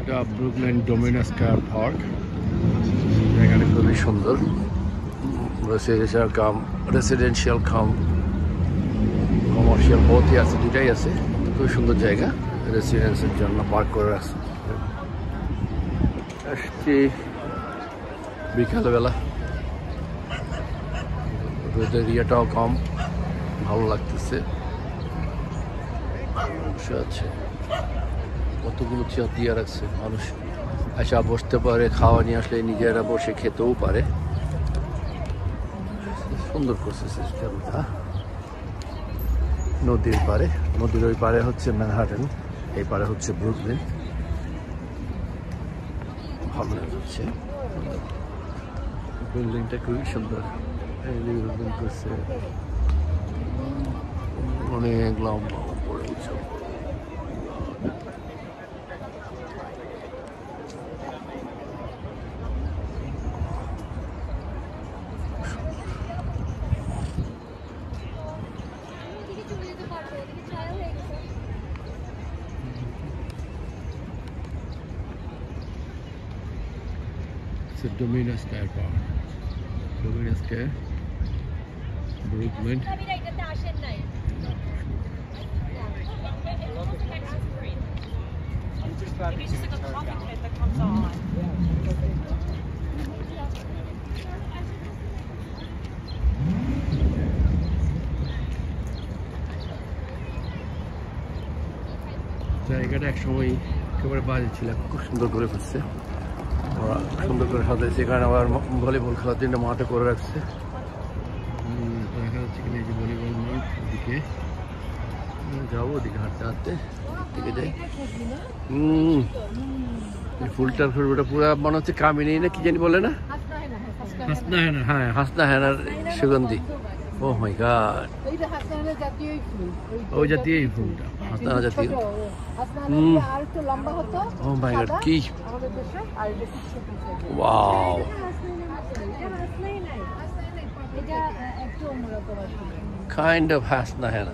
এটা Brooklyn ডোমিনাস car park. জায়গাটা খুবই সুন্দর, রেসিডেন্সিয়াল কাম কমার্শিয়াল বহুতই আছে, দুটাই আছে। খুবই সুন্দর জায়গা রেসিডেন্সের জন্য পার্ক করে আছে। আসছি বিকালবেলা, রোদের ইয়েটাও কম, ভালো লাগতেছে। বসে আছে, কতগুলো চেয়ার দিয়ে রাখছে, মানুষ আচ্ছা বসতে পারে, খাওয়া নিয়ে আসলে নিজেরা বসে খেতেও পারে। সুন্দর করছে সিস্টেমটা। নদীর পারে, নদীর ওই পারে হচ্ছে ম্যানহাটন, এই পারে হচ্ছে ব্রুকলিন। ভালো লাগছে, বিল্ডিংটা খুবই সুন্দর। বিল্ডিং করছে অনেক লম্বা উপরে উঁচু। It's a Dominus Square Park. Dominus Square, Brooklyn. It's just like a coffee pit that comes on. জায়গাটা একসময় একেবারে বাজে ছিল, খুব সুন্দর করে ফেলছে ওরা, সুন্দর করে সাজাইছে। এখানে আবার ভলিবল খেলার জন্য মাঠে করে রাখছে। দেখা যাচ্ছে কিনা এই যে ভলিবল মাঠ, ওদিকে যাবো, ওদিকে হাঁটতে হাঁটতে দিকে যাই। এই ফুলটার ফুলটা পুরো মনে হচ্ছে কামিনী না কি জানি বলে না, হাসনা হেনা, হ্যাঁ হাসনা হেনার সুগন্ধি। ও মাই গড, ওই জাতীয় এই ফুলটা, হাসনা জাতীয়। ও মাই গড, কি ওয়াও। Kind of হাসনা হেনা।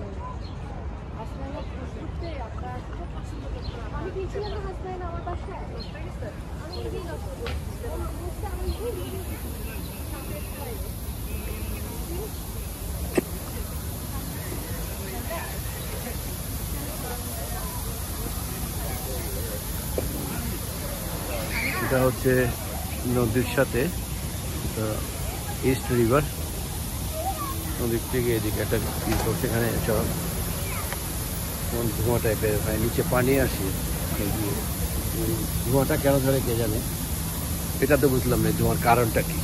এটা হচ্ছে নদীর সাথে ইস্ট রিভার, নদীর থেকে এদিকে একটা সেখানে ধোঁয়া টাইপের, মানে নিচে পানি আসে। ধোঁয়াটা কেন ধরে কে জানে, এটা তো বুঝলাম না ধোঁয়ার কারণটা কি।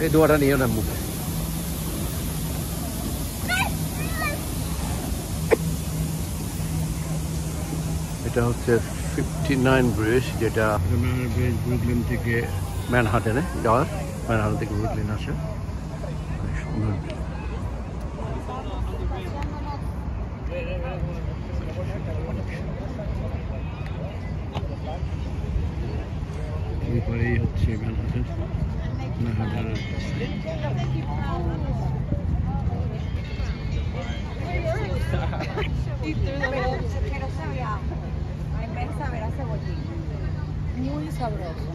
এই ধোঁয়াটা নিয়ে না মুখে। এটা হচ্ছে 59 ব্রিজ, যেটা ব্রিজ ব্রুকলিন থেকে ম্যানহাটনে যাওয়ার, ম্যানহাটন থেকে ব্রুকলিন আসে। সুন্দর এরপরেই হচ্ছে ম্যানহাটন। Muy sabroso.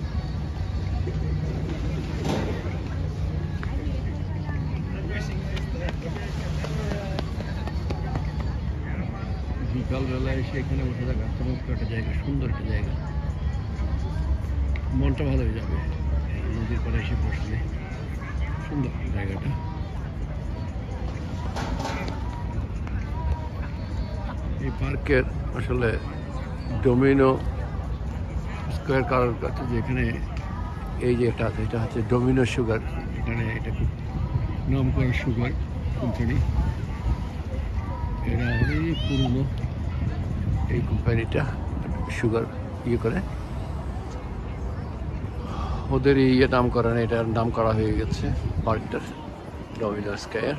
বিকালবেলায় এসে এখানে বসে থাকা চমৎকার একটা জায়গা, সুন্দর একটা জায়গা, মনটা ভালো হয়ে যাবে। নদীর পাড়ে এসে বসলে সুন্দর জায়গাটা। এই পার্কের আসলে ডোমিনো স্কোয়ার কারোর কাছে, যেখানে এই যে এটা আছে, এটা হচ্ছে ডোমিনো সুগার। এখানে এটা খুব নাম করা সুগার কোম্পানি, এরা অনেক পুরনো এই কোম্পানিটা, সুগার ইয়ে করে। ওদের ইয়ে নাম করা না, এটার নাম করা হয়ে গেছে পার্কটার, ডোমিনো স্কোয়ার।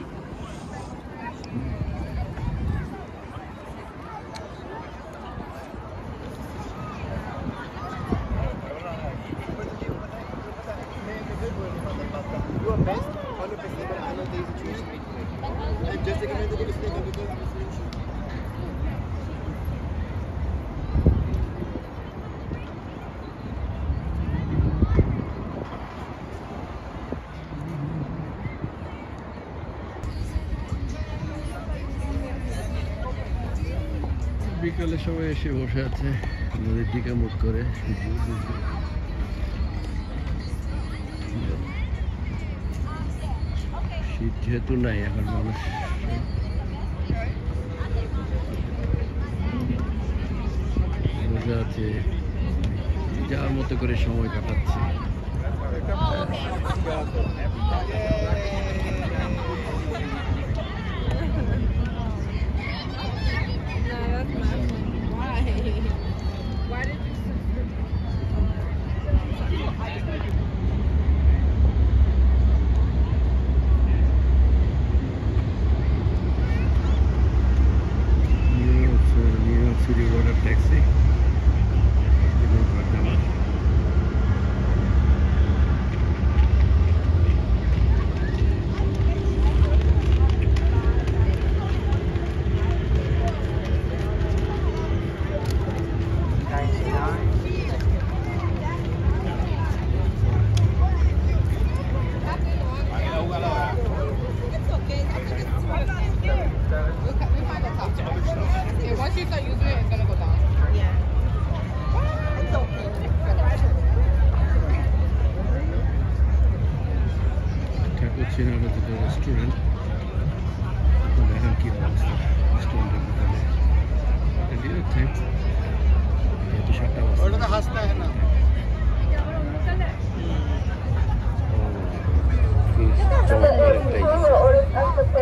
বিকালের সময় এসে বসে আছে নদীর দিকে মুখ করে। শীত যেহেতু নাই এখন মানুষ বসে আছে, যার মতো করে সময় কাটাচ্ছে। City water taxi. Once you start using it, it's gonna go down. Yeah. It's okay. Cappuccino at the restaurant. দেখেন কি অবস্থা রেস্টুরেন্টের ভিতরে। এদিকে ঠিক যেহেতু 7টা বাজে। ওটা হাসতে হয় না।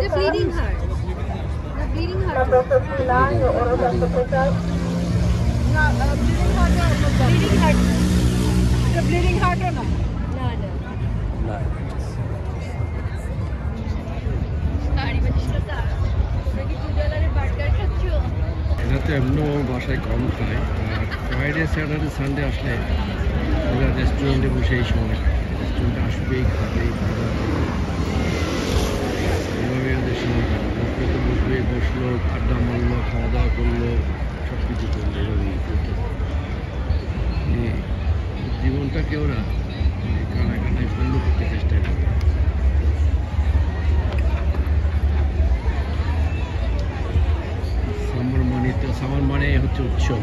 The bleeding heart. The bleeding heart. No, bleeding heart. Bleeding heart. The bleeding heart or not? No, no. না Sorry, but it's not that. Maybe $2 burger খাচ্ছো? এটা তো এমনিও বাসায় কম খায়, আর ফ্রাইডে স্যাটারডে সানডে আসলে ওরা রেস্টুরেন্টে বসে এই সময় রেস্টুরেন্টে আসবেই খাবেই খাওয়া এভাবে ওদের সময় কাটাবে। তো বসবে, বসলো, আড্ডা মারলো, খাওয়া দাওয়া করলো, সব কিছু করলো, এভাবেই করতো। জীবনটাকে ওরা কানায় কানায় বন্ধ করতে চেষ্টা করে। সামার মানে হচ্ছে উৎসব।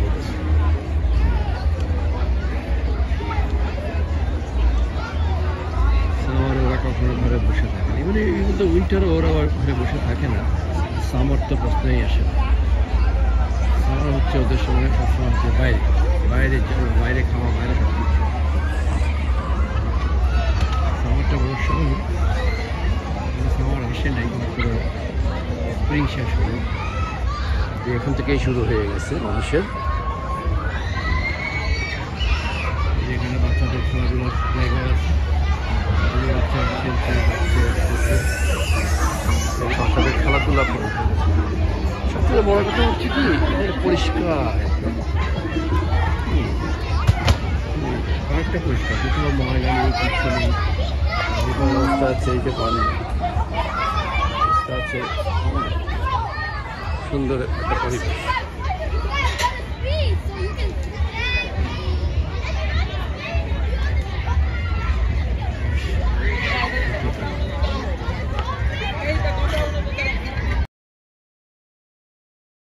সামারে ওরা কখনো ঘরে বসে থাকে না, মানে কিন্তু উইন্টারে ওরা ঘরে বসে থাকে না। সামার তো প্রশ্নই আসে না। সামার হচ্ছে ওদের সময় সবসময় হচ্ছে বাইরে বাইরে বাইরে খাওয়া, বাইরে সব কিছু। সামারটা বড় সময় সামার আসে নাই, মাত্র স্প্রিং শেষ হলো, এখন থেকেই শুরু হয়ে গেছে মানুষের। এখানে বাচ্চাদের খেলাধুলার জায়গা আছে, বাচ্চারা খেলছে, বাচ্চাদের খেলাধুলা করে। সবথেকে বড় কথা হচ্ছে কি পরিষ্কার, অনেকটা পরিষ্কার, কোনো ময়লা নেই, কিছু নেই। অবস্থা আছে, এই যে পানি আছে, সুন্দর একটা পরিবেশ।